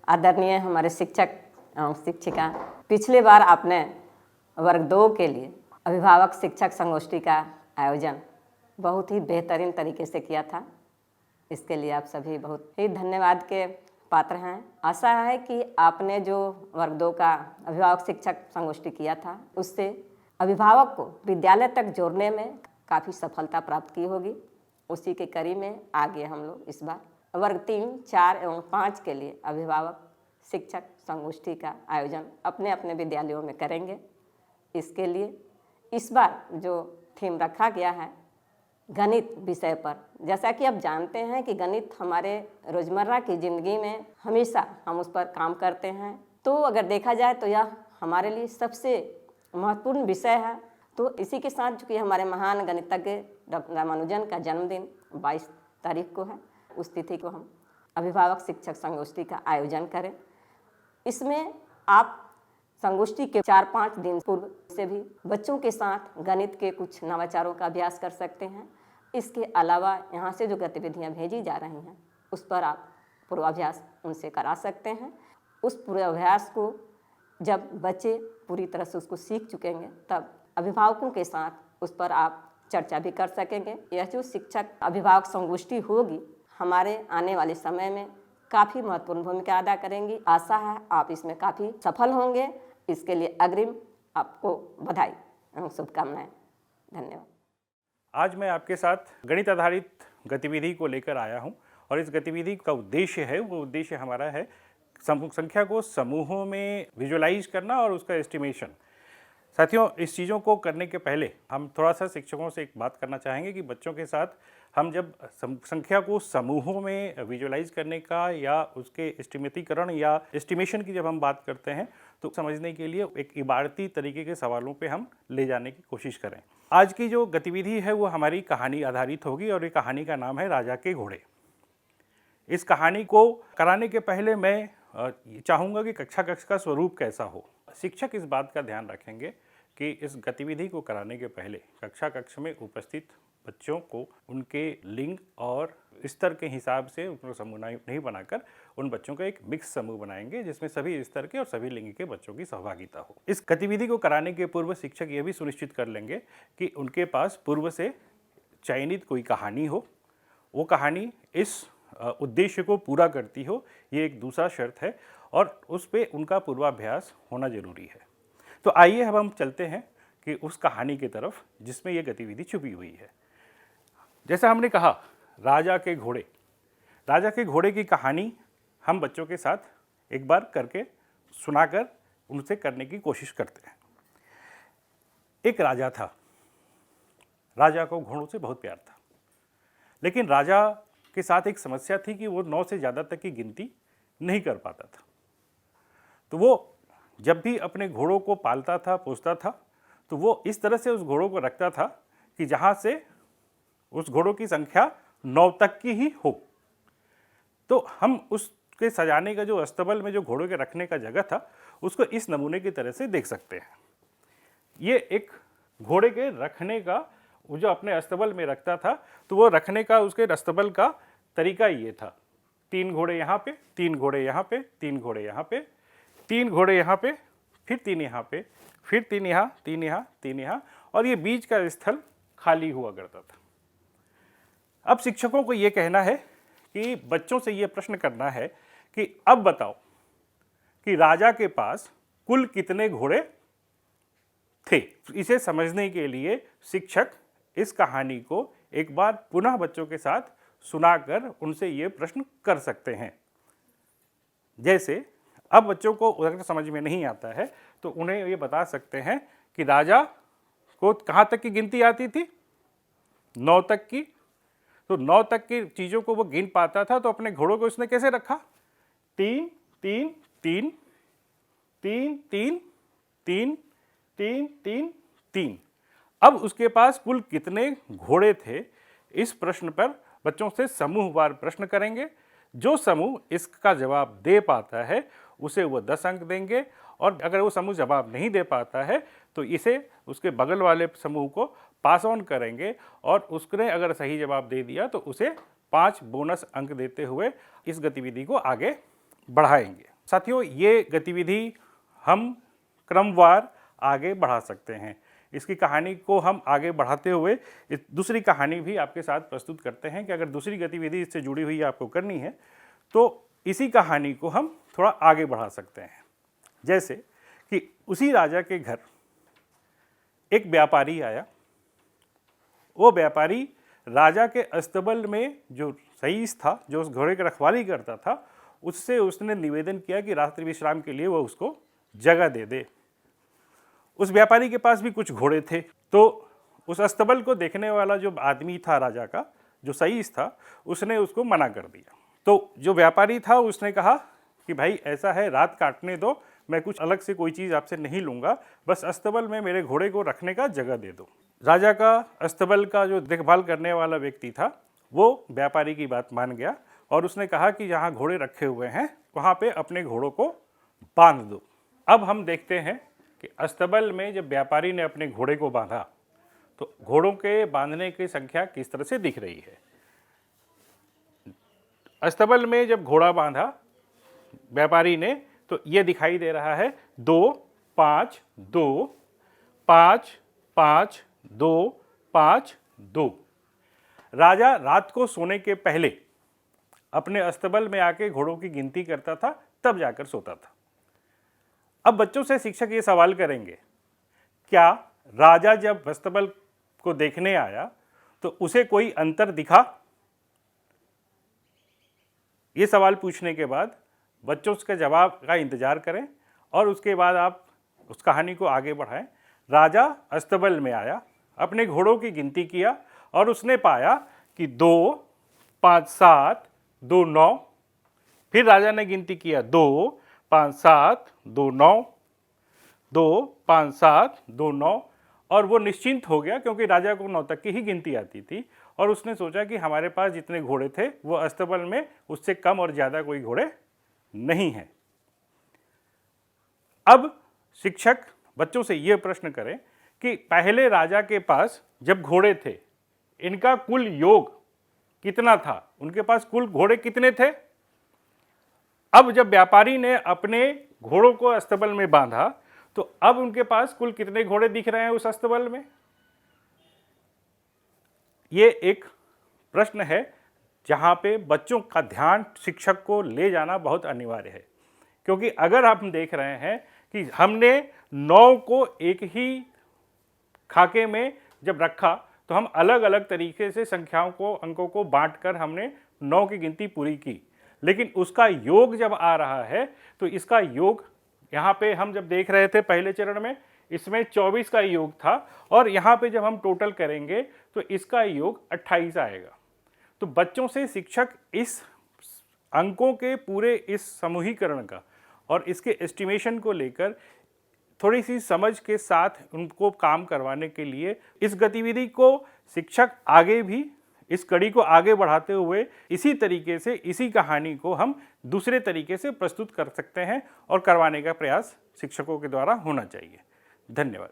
आदरणीय हमारे शिक्षक एवं शिक्षिका, पिछले बार आपने वर्ग 2 के लिए अभिभावक शिक्षक संगोष्ठी का आयोजन बहुत ही बेहतरीन तरीके से किया था। इसके लिए आप सभी बहुत ही धन्यवाद के पात्र हैं। आशा है कि आपने जो वर्ग 2 का अभिभावक शिक्षक संगोष्ठी किया था, उससे अभिभावक को विद्यालय तक जोड़ने में काफ़ी सफलता प्राप्त की होगी। उसी के कड़ी में आगे हम लोग इस बार वर्ग 3, 4 एवं 5 के लिए अभिभावक शिक्षक संगोष्ठी का आयोजन अपने अपने विद्यालयों में करेंगे। इसके लिए इस बार जो थीम रखा गया है गणित विषय पर, जैसा कि आप जानते हैं कि गणित हमारे रोज़मर्रा की ज़िंदगी में हमेशा हम उस पर काम करते हैं, तो अगर देखा जाए तो यह हमारे लिए सबसे महत्वपूर्ण विषय है। तो इसी के साथ चूँकि हमारे महान गणितज्ञ डॉक्टर रामानुजन का जन्मदिन 22 तारीख को है, उस तिथि को हम अभिभावक शिक्षक संगोष्ठी का आयोजन करें। इसमें आप संगोष्ठी के 4-5 दिन पूर्व से भी बच्चों के साथ गणित के कुछ नवाचारों का अभ्यास कर सकते हैं। इसके अलावा यहाँ से जो गतिविधियाँ भेजी जा रही हैं, उस पर आप पूर्वाभ्यास उनसे करा सकते हैं। उस पूर्वाभ्यास को जब बच्चे पूरी तरह से उसको सीख चुकेंगे, तब अभिभावकों के साथ उस पर आप चर्चा भी कर सकेंगे। यह जो शिक्षक अभिभावक संगोष्ठी होगी, हमारे आने वाले समय में काफ़ी महत्वपूर्ण भूमिका अदा करेंगी। आशा है आप इसमें काफ़ी सफल होंगे। इसके लिए अग्रिम आपको बधाई एवं शुभकामनाएं। धन्यवाद। आज मैं आपके साथ गणित आधारित गतिविधि को लेकर आया हूं और इस गतिविधि का उद्देश्य है, वो उद्देश्य हमारा है संख्या को समूहों में विजुअलाइज करना और उसका एस्टिमेशन। साथियों, इस चीज़ों को करने के पहले हम थोड़ा सा शिक्षकों से एक बात करना चाहेंगे कि बच्चों के साथ हम जब संख्या को समूहों में विजुअलाइज करने का या उसके एस्टिमेटीकरण या एस्टिमेशन की जब हम बात करते हैं, तो समझने के लिए एक इबारती तरीके के सवालों पे हम ले जाने की कोशिश करें। आज की जो गतिविधि है वो हमारी कहानी आधारित होगी और ये कहानी का नाम है राजा के घोड़े। इस कहानी को कराने के पहले मैं चाहूँगा कि कक्षा कक्ष का स्वरूप कैसा हो। शिक्षक इस बात का ध्यान रखेंगे कि इस गतिविधि को कराने के पहले कक्षा कक्ष में उपस्थित बच्चों को उनके लिंग और स्तर के हिसाब से उनको समूह नहीं बनाकर उन बच्चों का एक मिक्स समूह बनाएंगे, जिसमें सभी स्तर के और सभी लिंग के बच्चों की सहभागिता हो। इस गतिविधि को कराने के पूर्व शिक्षक ये भी सुनिश्चित कर लेंगे कि उनके पास पूर्व से चयनित कोई कहानी हो, वो कहानी इस उद्देश्य को पूरा करती हो, ये एक दूसरा शर्त है और उस पे उनका पूर्वाभ्यास होना जरूरी है। तो आइए अब हम चलते हैं कि उस कहानी की तरफ जिसमें ये गतिविधि छुपी हुई है। जैसा हमने कहा, राजा के घोड़े। राजा के घोड़े की कहानी हम बच्चों के साथ एक बार करके सुनाकर उनसे करने की कोशिश करते हैं। एक राजा था। राजा को घोड़ों से बहुत प्यार था, लेकिन राजा के साथ एक समस्या थी कि वो 9 से ज़्यादा तक की गिनती नहीं कर पाता था। तो वो जब भी अपने घोड़ों को पालता था, पोसता था, तो वो इस तरह से उस घोड़ों को रखता था कि जहाँ से उस घोड़ों की संख्या 9 तक की ही हो। तो हम उसके सजाने का जो अस्तबल में जो घोड़ों के रखने का जगह था, उसको इस नमूने की तरह से देख सकते हैं। ये एक घोड़े के रखने का, वो जो अपने अस्तबल में रखता था, तो वो रखने का उसके अस्तबल का तरीका ये था। 3 घोड़े यहाँ पे, 3 घोड़े यहाँ पे, 3 घोड़े यहाँ पे, 3 घोड़े यहाँ पे, फिर 3 यहाँ पे, फिर 3 यहाँ, 3 यहाँ, 3 यहाँ, और ये बीच का स्थल खाली हुआ करता था। अब शिक्षकों को ये कहना है कि बच्चों से ये प्रश्न करना है कि अब बताओ कि राजा के पास कुल कितने घोड़े थे। इसे समझने के लिए शिक्षक इस कहानी को एक बार पुनः बच्चों के साथ सुनाकर उनसे ये प्रश्न कर सकते हैं। जैसे अब बच्चों को अगर समझ में नहीं आता है तो उन्हें ये बता सकते हैं कि राजा को कहाँ तक की गिनती आती थी, 9 तक की। तो 9 तक की चीज़ों को वो गिन पाता था, तो अपने घोड़ों को उसने कैसे रखा, 3 3 3 3 3 3 3 3 3। अब उसके पास कुल कितने घोड़े थे, इस प्रश्न पर बच्चों से समूहवार प्रश्न करेंगे। जो समूह इसका जवाब दे पाता है उसे वो 10 अंक देंगे, और अगर वो समूह जवाब नहीं दे पाता है तो इसे उसके बगल वाले समूह को पास ऑन करेंगे, और उसने अगर सही जवाब दे दिया तो उसे 5 बोनस अंक देते हुए इस गतिविधि को आगे बढ़ाएंगे। साथियों, ये गतिविधि हम क्रमवार आगे बढ़ा सकते हैं। इसकी कहानी को हम आगे बढ़ाते हुए दूसरी कहानी भी आपके साथ प्रस्तुत करते हैं कि अगर दूसरी गतिविधि इससे जुड़ी हुई आपको करनी है तो इसी कहानी को हम थोड़ा आगे बढ़ा सकते हैं। जैसे कि उसी राजा के घर एक व्यापारी आया। वो व्यापारी राजा के अस्तबल में जो रईस था, जो उस घोड़े की रखवाली करता था, उससे उसने निवेदन किया कि रात्रि विश्राम के लिए वो उसको जगह दे दे। उस व्यापारी के पास भी कुछ घोड़े थे, तो उस अस्तबल को देखने वाला जो आदमी था राजा का, जो सईस था, उसने उसको मना कर दिया। तो जो व्यापारी था उसने कहा कि भाई ऐसा है, रात काटने दो, मैं कुछ अलग से कोई चीज़ आपसे नहीं लूँगा, बस अस्तबल में मेरे घोड़े को रखने का जगह दे दो। राजा का अस्तबल का जो देखभाल करने वाला व्यक्ति था वो व्यापारी की बात मान गया और उसने कहा कि जहाँ घोड़े रखे हुए हैं वहाँ पे अपने घोड़ों को बांध दो। अब हम देखते हैं कि अस्तबल में जब व्यापारी ने अपने घोड़े को बांधा तो घोड़ों के बांधने की संख्या किस तरह से दिख रही है। अस्तबल में जब घोड़ा बांधा व्यापारी ने तो ये दिखाई दे रहा है 2 5 2 5 5 2 5 2। राजा रात को सोने के पहले अपने अस्तबल में आके घोड़ों की गिनती करता था, तब जाकर सोता था। अब बच्चों से शिक्षक ये सवाल करेंगे, क्या राजा जब अस्तबल को देखने आया तो उसे कोई अंतर दिखा? ये सवाल पूछने के बाद बच्चों उसके जवाब का इंतजार करें और उसके बाद आप उस कहानी को आगे बढ़ाएं। राजा अस्तबल में आया, अपने घोड़ों की गिनती किया और उसने पाया कि 2 5 7 2 9। फिर राजा ने गिनती किया 2 5 7 2 9 2 5 7 2 9 और वो निश्चिंत हो गया क्योंकि राजा को 9 तक की ही गिनती आती थी और उसने सोचा कि हमारे पास जितने घोड़े थे वो अस्तबल में उससे कम और ज़्यादा कोई घोड़े नहीं हैं। अब शिक्षक बच्चों से ये प्रश्न करें कि पहले राजा के पास जब घोड़े थे इनका कुल योग कितना था, उनके पास कुल घोड़े कितने थे? अब जब व्यापारी ने अपने घोड़ों को अस्तबल में बांधा तो अब उनके पास कुल कितने घोड़े दिख रहे हैं उस अस्तबल में? ये एक प्रश्न है जहाँ पे बच्चों का ध्यान शिक्षक को ले जाना बहुत अनिवार्य है, क्योंकि अगर हम देख रहे हैं कि हमने 9 को एक ही खाके में जब रखा तो हम अलग अलग तरीके से संख्याओं को, अंकों को बांटकर हमने 9 की गिनती पूरी की, लेकिन उसका योग जब आ रहा है तो इसका योग यहाँ पे हम जब देख रहे थे पहले चरण में इसमें 24 का योग था और यहाँ पे जब हम टोटल करेंगे तो इसका योग 28 आएगा। तो बच्चों से शिक्षक इस अंकों के पूरे इस समूहीकरण का और इसके एस्टिमेशन को लेकर थोड़ी सी समझ के साथ उनको काम करवाने के लिए इस गतिविधि को शिक्षक आगे भी इस कड़ी को आगे बढ़ाते हुए इसी तरीके से इसी कहानी को हम दूसरे तरीके से प्रस्तुत कर सकते हैं और करवाने का प्रयास शिक्षकों के द्वारा होना चाहिए। धन्यवाद।